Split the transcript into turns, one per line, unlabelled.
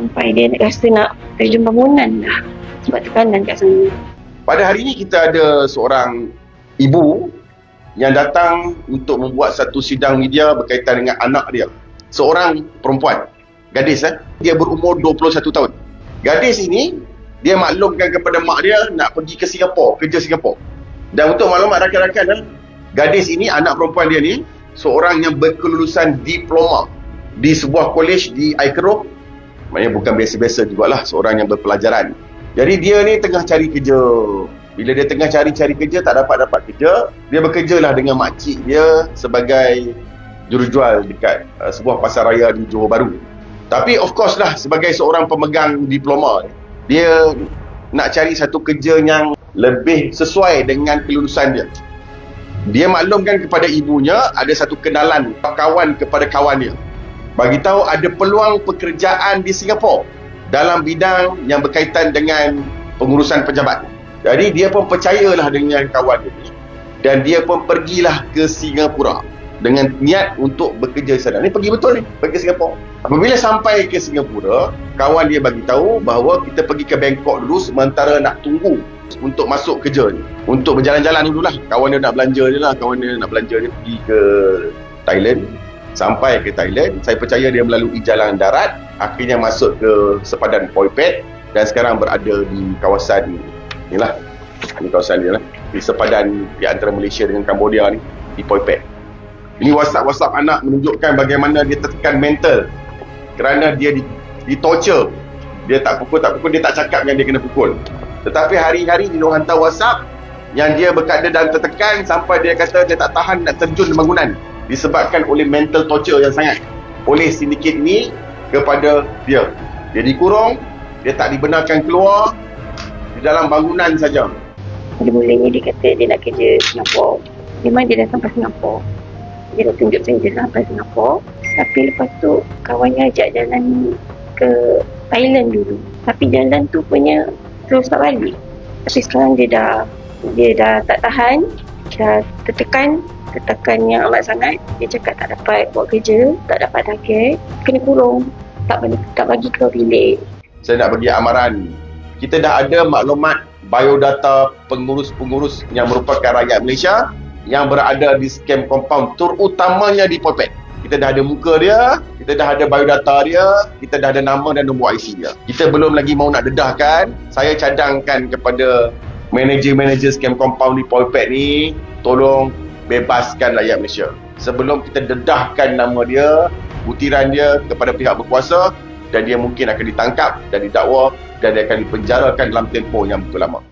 sampai dia rasa nak terjun bangunan dah sebab tekanan kat sana.
Pada hari ini kita ada seorang ibu yang datang untuk membuat satu sidang media berkaitan dengan anak dia. Seorang perempuan, gadis dia berumur 21 tahun. Gadis ini, dia maklumkan kepada mak dia nak pergi ke Singapura, kerja Singapura. Dan untuk maklumat rakan-rakan, gadis ini, anak perempuan dia ni, seorang yang berkelulusan diploma di sebuah kolej di Aikeroh. Maknanya bukan biasa-biasa jugalah, seorang yang berpelajaran. Jadi dia ni tengah cari kerja. Bila dia tengah cari kerja, tak dapat kerja, dia bekerjalah dengan makcik dia sebagai jurujual dekat sebuah pasar raya di Johor Bahru. Tapi of course lah, sebagai seorang pemegang diploma, dia nak cari satu kerja yang lebih sesuai dengan kelulusan dia. Dia maklumkan kepada ibunya ada satu kenalan kawan kepada kawan dia. Bagi tahu ada peluang pekerjaan di Singapura dalam bidang yang berkaitan dengan pengurusan pejabat. Jadi dia pun percayalah dengan kawan dia ni, dan dia pun pergilah ke Singapura dengan niat untuk bekerja di sana. Ni pergi betul ni, pergi ke Singapura. Apabila sampai ke Singapura, kawan dia bagi tahu bahawa kita pergi ke Bangkok dulu sementara nak tunggu untuk masuk kerja ni. Untuk berjalan-jalan dululah. Kawan dia nak belanja dia lah. Kawan dia nak belanja dia pergi ke Thailand. Sampai ke Thailand, saya percaya dia melalui jalan darat, akhirnya masuk ke sepadan Poi Pet dan sekarang berada di kawasan inilah. Ini kawasan dia lah, di sepadan di antara Malaysia dengan Cambodia ni, di Poi Pet. Ini WhatsApp anak menunjukkan bagaimana dia tertekan mental kerana dia di torture. Dia tak pukul, dia tak cakap yang dia kena pukul. Tetapi hari-hari dia hantar WhatsApp yang dia berada dan tertekan sampai dia kata dia tak tahan nak terjun di bangunan disebabkan oleh mental torture yang sangat oleh sindiket ini kepada dia. Dia dikurung, dia tak dibenarkan keluar, di dalam bangunan saja.
Mula-mulanya dia kata dia nak kerja Singapura. Memang dia dah sampai Singapura. Dia dah tunjuk saya dia sampai Singapura. Tapi lepas tu kawannya ajak jalan ke Thailand dulu. Tapi jalan tu punya terus tak balik. Tapi sekarang dia dah tak tahan, dah tertekan yang amat sangat. Dia cakap tak dapat buat kerja, tak dapat target, kena kurung, tak bagi keluar bilik.
Saya nak bagi amaran. Kita dah ada maklumat biodata pengurus-pengurus yang merupakan rakyat Malaysia yang berada di scam compound, terutamanya di Poi Pet. Kita dah ada muka dia, kita dah ada biodata dia, kita dah ada nama dan nombor IC dia. Kita belum lagi mau nak dedahkan. Saya cadangkan kepada manager-manager scam compound di Poi Pet ni, tolong bebaskan rakyat Malaysia. Sebelum kita dedahkan nama dia, butiran dia kepada pihak berkuasa, dan dia mungkin akan ditangkap dan didakwa dan dia akan dipenjarakan dalam tempoh yang begitu lama.